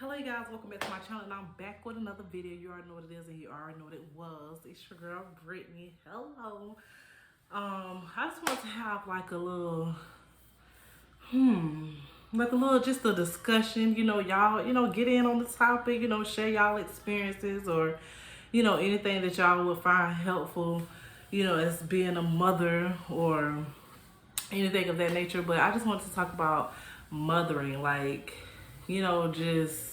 Hello you guys, welcome back to my channel and I'm back with another video. You already know what it is and you already know what it was. It's your girl Brittany. Hello. I just want to have like a little just a discussion, y'all, get in on the topic, share y'all experiences or, anything that y'all would find helpful, as being a mother or anything of that nature. But I just wanted to talk about mothering, like, just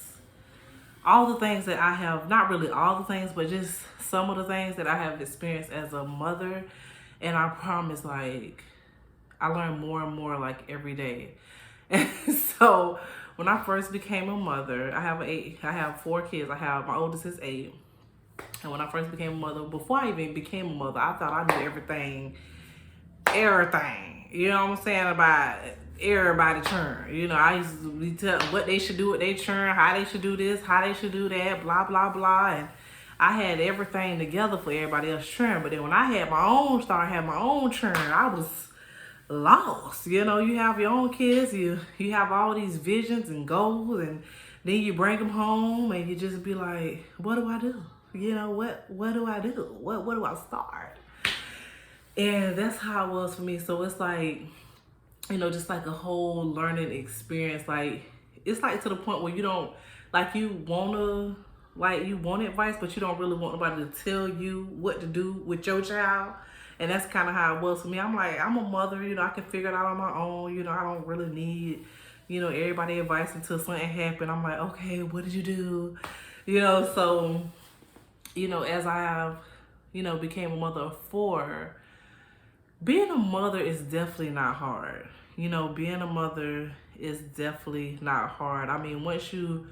all the things that I have, not really all the things, but just some of the things that I have experienced as a mother. And I promise, like, I learn more and more, like, every day. And so when I first became a mother, I have 4 kids. My oldest is 8. And when I first became a mother, before I even became a mother, I thought I knew everything. You know what I'm saying, about everybody churn. I used to be tell what they should do with their churn, how they should do this, how they should do that, blah blah blah. And I had everything together for everybody else churn. But then when I had my own churn, I was lost. You have your own kids, you have all these visions and goals, and then you bring them home and you just be like, what do I do? What do I do? What do I start? And that's how it was for me. So it's like, just like a whole learning experience. Like, it's like to the point where you don't, like, you want advice, but you don't really want nobody to tell you what to do with your child. And that's kind of how it was for me. I'm like, I'm a mother, I can figure it out on my own. I don't really need, everybody advice until something happened. I'm like, okay, what did you do? So, as I have, became a mother of 4, being a mother is definitely not hard. Being a mother is definitely not hard. I mean, once you,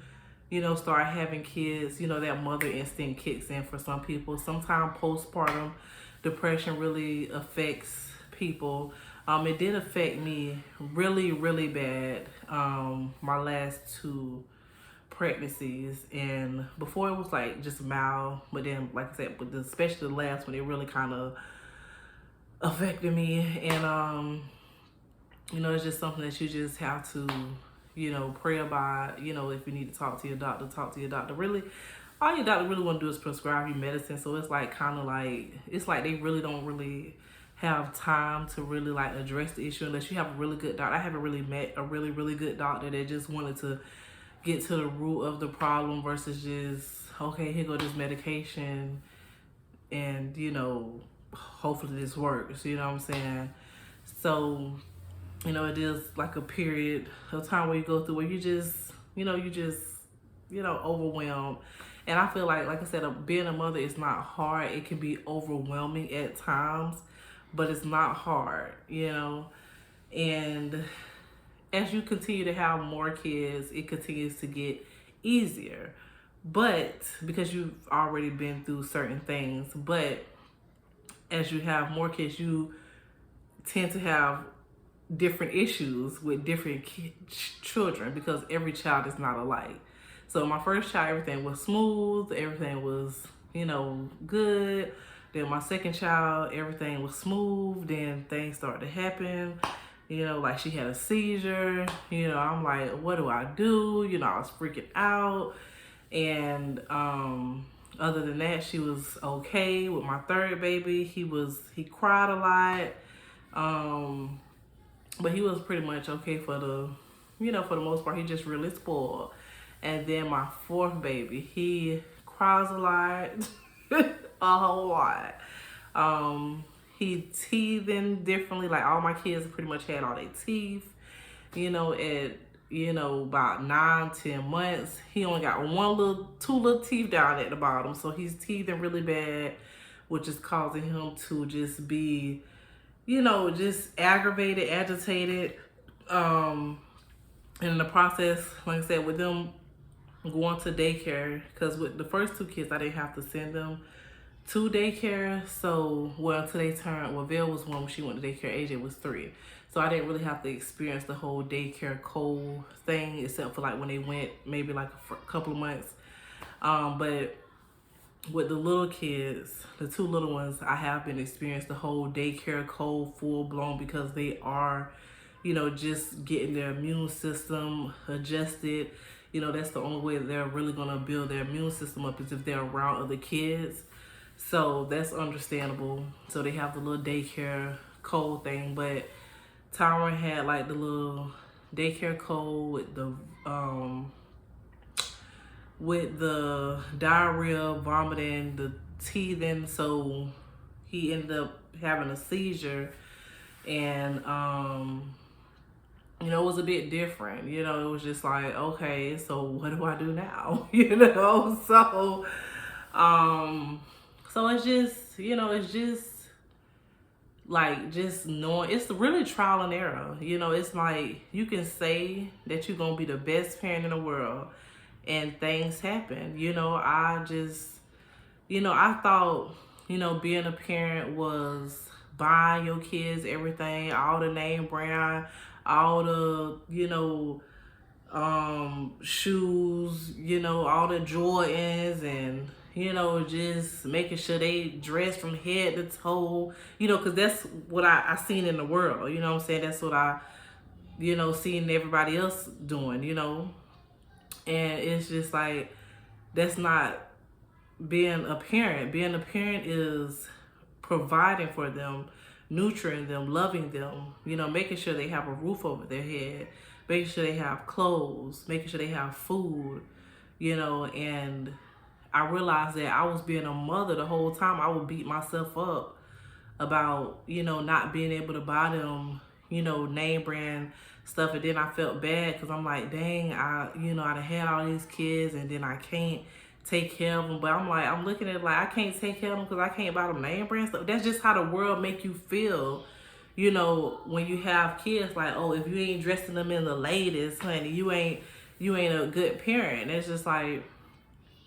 start having kids, that mother instinct kicks in for some people. Sometimes postpartum depression really affects people. It did affect me really, really bad. My last 2 pregnancies, and before it was like just mild, but then, like I said, but especially the last one, it really kind of affected me. And it's just something that you just have to, pray about. If you need to talk to your doctor, talk to your doctor. Really, all your doctor really want to do is prescribe you medicine. So it's like kind of like, it's like they really don't really have time to really like address the issue unless you have a really good doctor. I haven't really met a really, really good doctor that just wanted to get to the root of the problem versus just, okay, here go this medication and, hopefully this works. You know what I'm saying? So, it is like a period of time where you go through where you just, overwhelmed. And I feel like I said, being a mother is not hard. It can be overwhelming at times, but it's not hard, And as you continue to have more kids, it continues to get easier. But because you've already been through certain things, but as you have more kids, you tend to have different issues with different children because every child is not alike. So my first child, everything was smooth, everything was, good. Then my second child, everything was smooth. Then things started to happen. Like she had a seizure. I'm like, what do I do? I was freaking out. And other than that, she was okay. With my third baby, he cried a lot. But he was pretty much okay for the most part. He just really spoiled. And then my 4th baby, he cries a lot, a whole lot. He teething differently. Like all my kids pretty much had all their teeth. At about 9-10 months, he only got 2 little teeth down at the bottom. So he's teething really bad, which is causing him to just be, just aggravated, agitated. And in the process, like I said, with them going to daycare, because with the first 2 kids, I didn't have to send them to daycare. So, until they turned, Vail was 1 when she went to daycare, AJ was 3. So I didn't really have to experience the whole daycare cold thing, except for like when they went maybe like a couple of months. But with the little kids, the 2 little ones, I have been experiencing the whole daycare cold full blown because they are, just getting their immune system adjusted. You know, that's the only way that they're really gonna build their immune system up is if they're around other kids. So that's understandable. So they have the little daycare cold thing, but Tyron had like the little daycare cold with the diarrhea, vomiting, the teething. So he ended up having a seizure, and you know, it was a bit different. You know, it was just like, okay, so what do I do now? You know, so it's just, you know, it's just like just knowing, it's really trial and error. You know, it's like you can say that you're gonna be the best parent in the world, and things happen. You know, I thought, you know, being a parent was buying your kids everything, all the name brand, all the, you know, shoes, you know, all the Jordans, and, you know, just making sure they dress from head to toe, you know, because that's what I seen in the world, you know what I'm saying? That's what I, you know, seen everybody else doing, you know, and it's just like, that's not being a parent. Being a parent is providing for them, nurturing them, loving them, you know, making sure they have a roof over their head, making sure they have clothes, making sure they have food, you know. And I realized that I was being a mother the whole time. I would beat myself up about, you know, not being able to buy them, you know, name brand stuff. And then I felt bad because I'm like, dang, you know, I done had all these kids and then I can't take care of them. But I'm like, I'm looking at it like, I can't take care of them because I can't buy them name brand stuff. That's just how the world make you feel, you know, when you have kids. Like, oh, if you ain't dressing them in the latest, honey, you ain't a good parent. It's just like,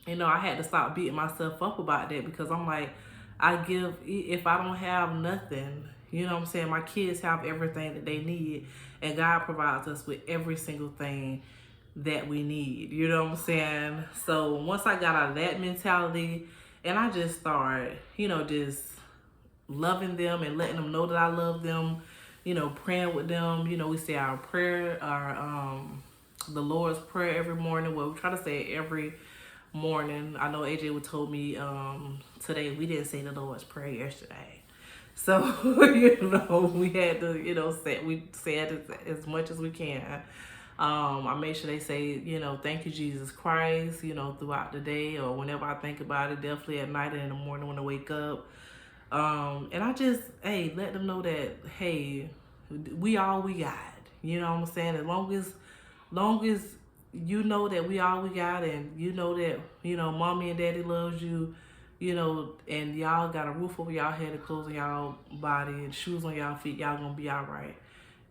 you know, I had to stop beating myself up about that, because I'm like, if I don't have nothing, you know what I'm saying, my kids have everything that they need, and God provides us with every single thing that we need, you know what I'm saying? So once I got out of that mentality, and I just started, you know, just loving them and letting them know that I love them, you know, praying with them. You know, we say our prayer, the Lord's Prayer every morning. Well, we try to say it every morning. I know AJ would told me today we didn't say the Lord's Prayer yesterday. So, you know, we had to, you know, we said as much as we can. I make sure they say, you know, thank you, Jesus Christ, you know, throughout the day, or whenever I think about it, definitely at night and in the morning when I wake up. And I just, hey, let them know that, hey, we all we got. You know what I'm saying? As long as you know that we all we got, and you know that, you know, mommy and daddy loves you, you know, and y'all got a roof over y'all head and clothes on y'all body and shoes on y'all feet, y'all gonna be all right.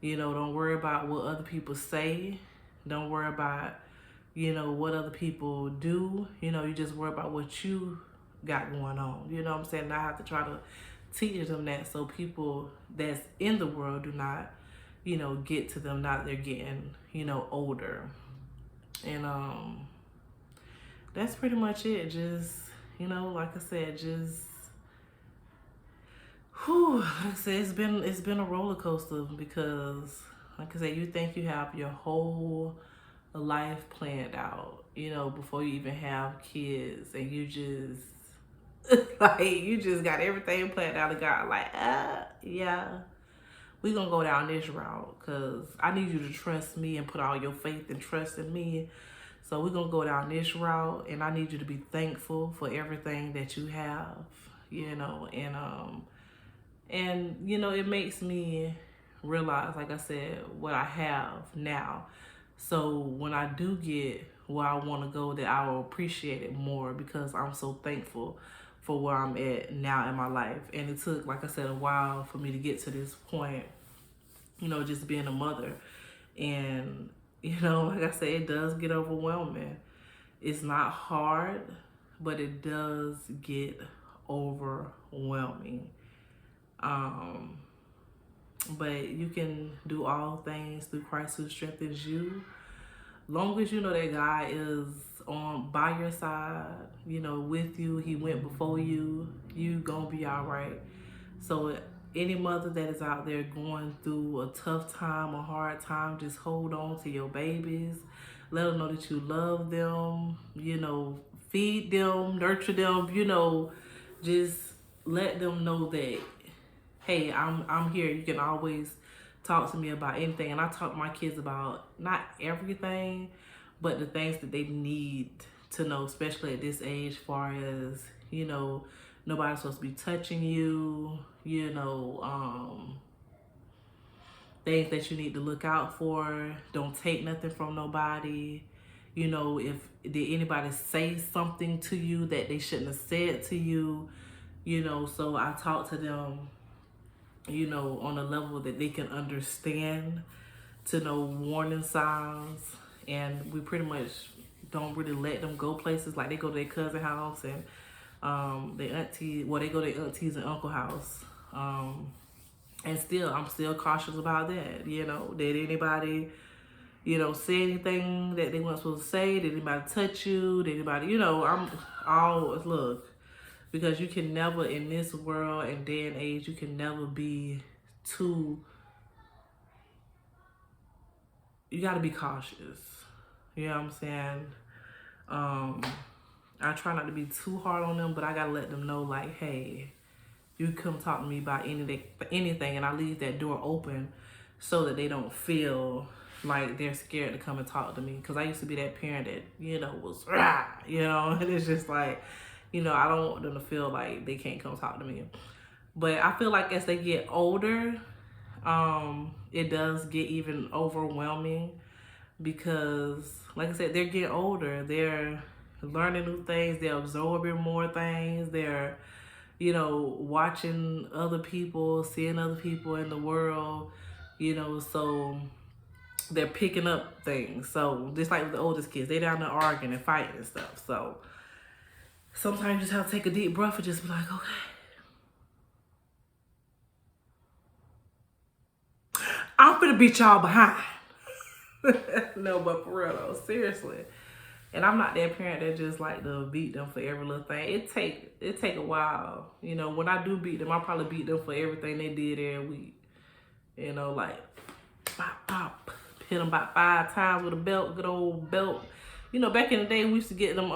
You know, don't worry about what other people say. Don't worry about, you know, what other people do. You know, you just worry about what you got going on. You know what I'm saying? And I have to try to teach them that, so people that's in the world do not, you know, get to them now that they're getting, you know, older. And that's pretty much it. Just, you know, like I said, just like I said, it's been a roller coaster, because like I said, you think you have your whole life planned out, you know, before you even have kids, and you just like, you just got everything planned out, and God like, yeah, we gonna go down this route, because I need you to trust me and put all your faith and trust in me. So we're gonna go down this route, and I need you to be thankful for everything that you have, you know. And you know, it makes me realize, like I said, what I have now. So when I do get where I want to go, that I will appreciate it more, because I'm so thankful for where I'm at now in my life. And it took, like I said, a while for me to get to this point, you know, just being a mother. And, you know, like I said, it does get overwhelming. It's not hard, but it does get overwhelming. But you can do all things through Christ who strengthens you. Long as you know that God is by your side, you know, with you, he went before you, you gonna be all right. So any mother that is out there going through a tough time, a hard time, just hold on to your babies. Let them know that you love them, you know, feed them, nurture them, you know, just let them know that, hey, I'm here. You can always talk to me about anything. And I talk to my kids about not everything, but the things that they need to know, especially at this age, far as, you know, nobody's supposed to be touching you, you know, things that you need to look out for. Don't take nothing from nobody. You know, if did anybody say something to you that they shouldn't have said to you, you know, so I talk to them, you know, on a level that they can understand, to know warning signs. And we pretty much don't really let them go places. Like they go to their cousin house and their auntie, well, they go to their aunties and uncle house. And still, I'm still cautious about that. You know, did anybody, you know, say anything that they weren't supposed to say? Did anybody touch you? Did anybody, you know, I'm always, look, because you can never, in this world and day and age, you can never be too, you got to be cautious. You know what I'm saying? I try not to be too hard on them, but I got to let them know, like, hey, you come talk to me about anything, and I leave that door open so that they don't feel like they're scared to come and talk to me. Because I used to be that parent that, you know, was, you know, and it's just like, you know, I don't want them to feel like they can't come talk to me. But I feel like as they get older, it does get even overwhelming because, like I said, they're getting older. They're learning new things. They're absorbing more things. They're, you know, watching other people, seeing other people in the world, you know, so they're picking up things. So just like with the oldest kids, they down there arguing and fighting and stuff. So sometimes you just have to take a deep breath and just be like, okay, I'm finna beat y'all behind. No, but for real though, seriously. And I'm not that parent that just like to beat them for every little thing. It take a while. You know, when I do beat them, I probably beat them for everything they did every week. You know, like pop, pop, hit them about 5 times with a belt, good old belt. You know, back in the day, we used to get them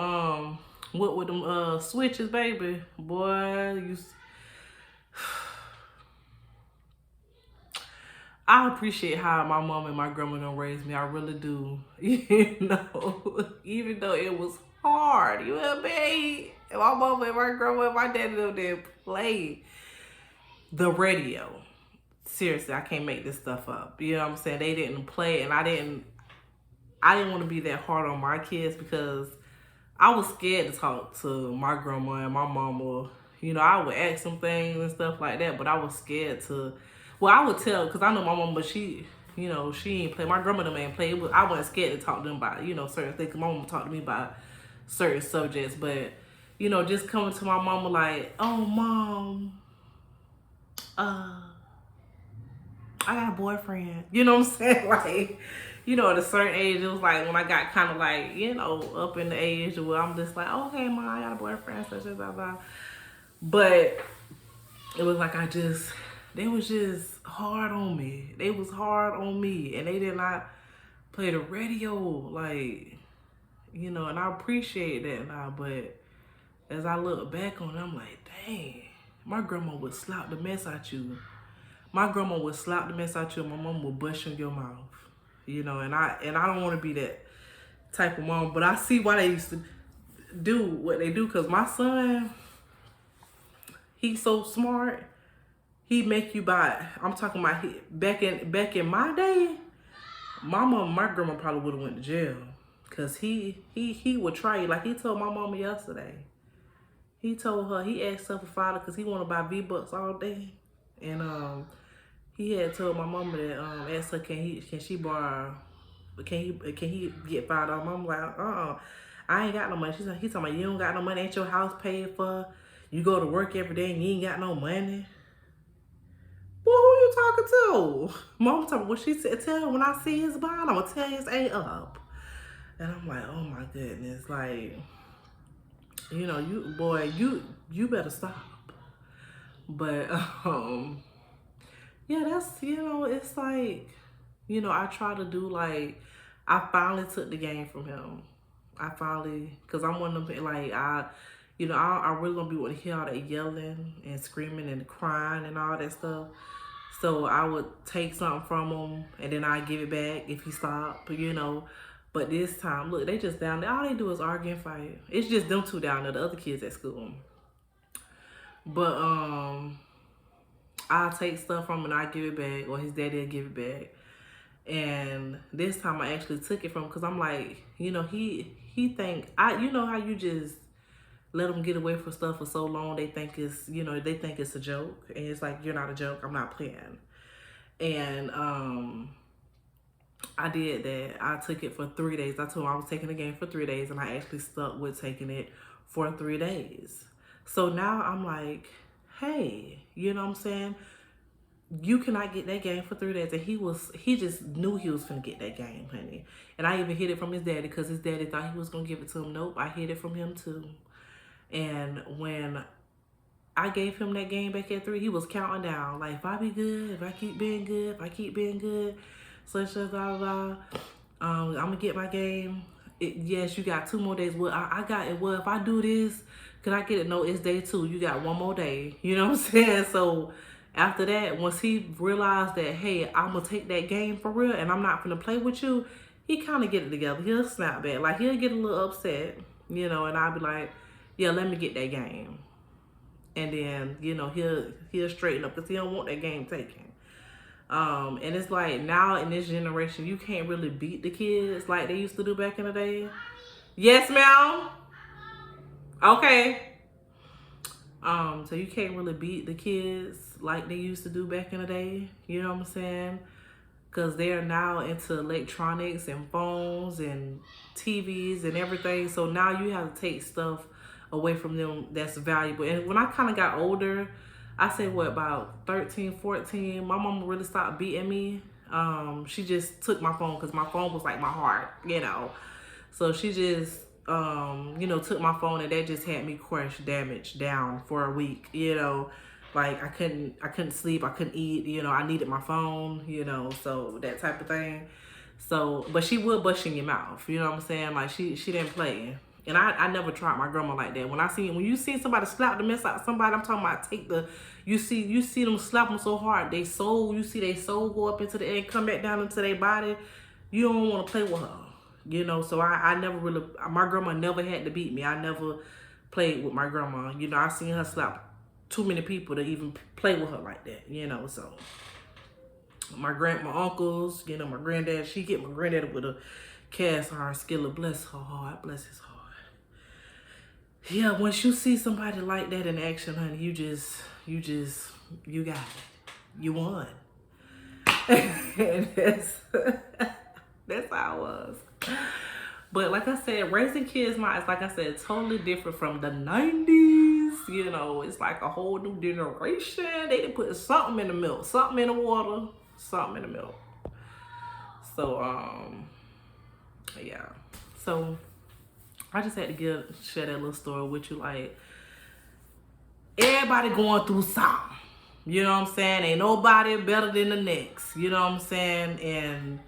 what with them switches, baby. Boy, I appreciate how my mom and my grandma done raised me. I really do. You know, even though it was hard, you know what I mean? And my mom and my grandma and my daddy didn't play the radio. Seriously, I can't make this stuff up. You know what I'm saying? They didn't play, and I didn't want to be that hard on my kids because I was scared to talk to my grandma and my mama. You know, I would ask them things and stuff like that, but I was scared to. Well, I would tell, because I know my mama, but she, you know, she ain't play. My grandmother ain't play. I wasn't scared to talk to them about, you know, certain things. My mama talked to me about certain subjects. But, you know, just coming to my mama like, oh, Mom, I got a boyfriend. You know what I'm saying? Like, you know, at a certain age, it was like when I got kind of like, you know, up in the age where I'm just like, okay, Mom, I got a boyfriend, such as blah, blah. But it was like they was just hard on me. They was hard on me, and they did not play the radio, like, you know, and I appreciate that now, but as I look back on it, I'm like, dang, my grandma would slap the mess out you. My grandma would slap the mess out you, and my mom would bust in your mouth, you know, and I don't want to be that type of mom, but I see why they used to do what they do, because my son, he's so smart. He make you buy. I'm talking about back in my day, my mom, my grandma probably would have went to jail, cause he would try you. Like he told my mama yesterday. He told her, he asked her for father because he want to buy V-Bucks all day, and he had told my mama that asked her can she borrow, can he get $5? Mama like I ain't got no money. He talking about you don't got no money. Ain't your house paid for? You go to work every day and you ain't got no money. Boy, who you talking to? Mama talking, what she said, tell him when I see his bond, I'm going to tell his A up. And I'm like, oh my goodness. Like, you know, you better stop. But, yeah, that's, you know, it's like, you know, I try to do like, I finally took the game from him. I finally, cause I'm one of them, like, I really don't be wanting to hear all that yelling and screaming and crying and all that stuff. So I would take something from him and then I give it back if he stopped, But this time, look, they just down there. All they do is argue and fight. It's just them two down there, the other kids at school. But I'll take stuff from him and I give it back, or his daddy will give it back. And this time I actually took it from him because I'm like, he think how you just let them get away from stuff for so long. They think it's a joke, and it's like, you're not a joke. I'm not playing. And I did that. I took it for 3 days. I told him I was taking the game for 3 days, and I actually stuck with taking it for 3 days. So now I'm like, hey, you know what I'm saying? You cannot get that game for 3 days. And he just knew he was gonna get that game, honey. And I even hid it from his daddy because his daddy thought he was gonna give it to him. Nope, I hid it from him too. And when I gave him that game back at 3, he was counting down. Like, if I be good, if I keep being good, if I keep being good, such as blah, blah, I'm gonna get my game. Yes, you got 2 more days. Well, I got it. Well, if I do this, can I get it? No, it's day 2. You got 1 more day. You know what I'm saying? So after that, once he realized that, hey, I'm going to take that game for real and I'm not going to play with you, he kind of get it together. He'll snap back. Like, he'll get a little upset, and I'll be like, yeah, let me get that game. And then, he'll straighten up because he don't want that game taken. And it's like, now in this generation, you can't really beat the kids like they used to do back in the day. Yes, ma'am? Okay. So you can't really beat the kids like they used to do back in the day. You know what I'm saying? Because they're now into electronics and phones and TVs and everything. So now you have to take stuff away from them that's valuable. And when I kind of got older, I say about 13, 14, my mama really stopped beating me. She just took my phone because my phone was like my heart, So she just took my phone, and that just had me crushed, damaged down for a week, like I couldn't sleep, I couldn't eat, I needed my phone, so that type of thing. So, but she would bust in your mouth, you know what I'm saying? Like she didn't play. And I never tried my grandma like that. When you see somebody slap the mess out of somebody, I'm talking about you see them slap them so hard, you see their soul go up into the air and come back down into their body. You don't want to play with her. So I never really, my grandma never had to beat me. I never played with my grandma. I seen her slap too many people to even play with her like that, so. My uncles, my granddad, she hit my granddad with a cast iron skillet. Bless her heart, bless his heart. Yeah, once you see somebody like that in action, honey, you got it. You won. And that's how it was. But like I said, raising kids now is, like I said, totally different from the 90s. It's like a whole new generation. They done put something in the milk, something in the water, something in the milk. So, yeah. So, I just had to share that little story with you. Like, everybody going through something. You know what I'm saying? Ain't nobody better than the next. You know what I'm saying? And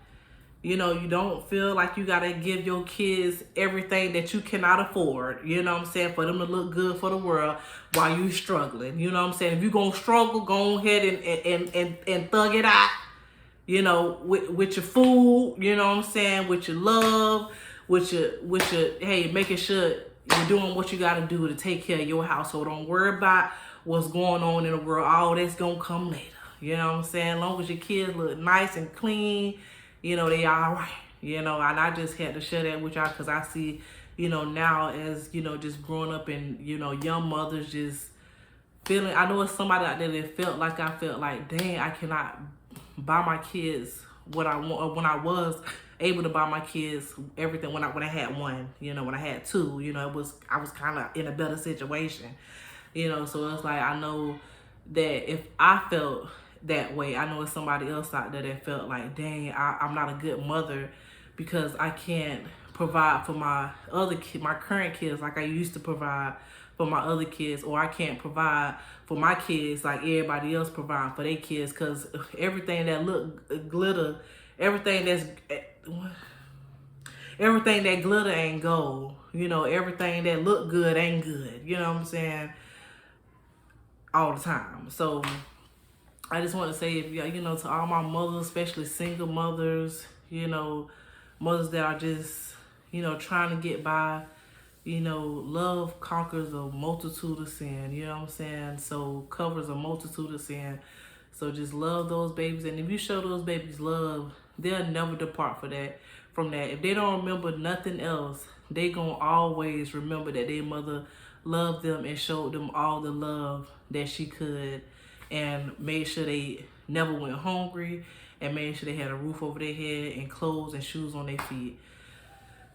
you don't feel like you got to give your kids everything that you cannot afford, you know what I'm saying, for them to look good for the world while you struggling. You know what I'm saying? If you're going to struggle, go ahead and thug it out, with your food, you know what I'm saying, with your love, with your hey, making sure you're doing what you got to do to take care of your household. Don't worry about what's going on in the world. All that's going to come later. You know what I'm saying? As long as your kids look nice and clean, they all right, and I just had to share that with y'all because I see, now as, just growing up and, young mothers just feeling, I know it's somebody out there that felt like I felt like, dang, I cannot buy my kids what I want, or when I was able to buy my kids everything when I had one, when I had two, I was kind of in a better situation, so it's like, I know that if I felt that way, I know it's somebody else out there that felt like, dang, I'm not a good mother because I can't provide for my current kids like I used to provide for my other kids, or I can't provide for my kids like everybody else provide for their kids, because everything that look glitter, everything that's, everything that glitter ain't gold. You know, everything that look good ain't good. You know what I'm saying? All the time. So I just want to say, if you know, to all my mothers, especially single mothers, you know, mothers that are just, you know, trying to get by, you know, love conquers a multitude of sin, you know what I'm saying? So covers a multitude of sin. So just love those babies. And if you show those babies love, they'll never depart from that. If they don't remember nothing else, they gonna always remember that their mother loved them and showed them all the love that she could, and made sure they never went hungry, and made sure they had a roof over their head and clothes and shoes on their feet.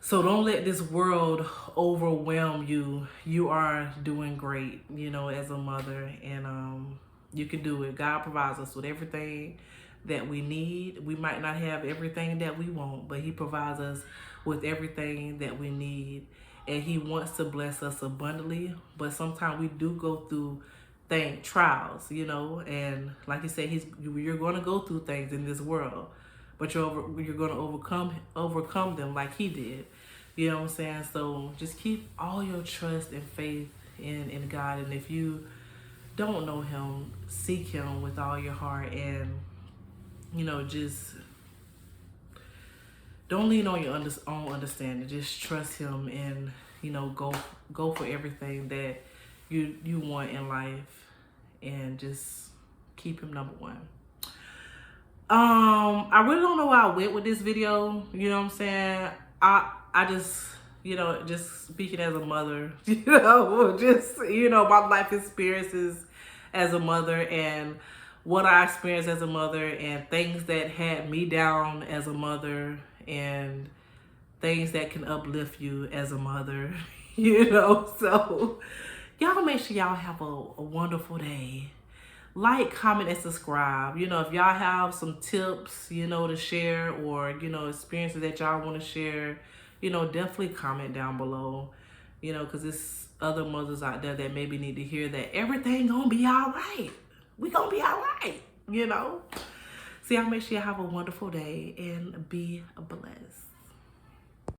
So don't let this world overwhelm you. You are doing great, you know, as a mother, and you can do it. God provides us with everything that we need. We might not have everything that we want, but he provides us with everything that we need. And he wants to bless us abundantly, but sometimes we do go through trials, you know, and like he said, you're going to go through things in this world, but you're going to overcome them like he did. You know what I'm saying? So just keep all your trust and faith in God. And if you don't know him, seek him with all your heart, and, you know, just don't lean on your own understanding. Just trust him, and, you know, go for everything that you want in life, and just keep him number one. I really don't know where I went with this video. You know what I'm saying? I just, you know, just speaking as a mother, you know, just, you know, my life experiences as a mother, and what I experienced as a mother, and things that had me down as a mother, and things that can uplift you as a mother, you know. So y'all make sure y'all have a wonderful day. Like, comment, and subscribe. You know, if y'all have some tips, you know, to share, or, you know, experiences that y'all want to share, you know, definitely comment down below. You know, because there's other mothers out there that maybe need to hear that everything gonna be all right. We gonna be all right, you know. So y'all make sure you have a wonderful day and be blessed.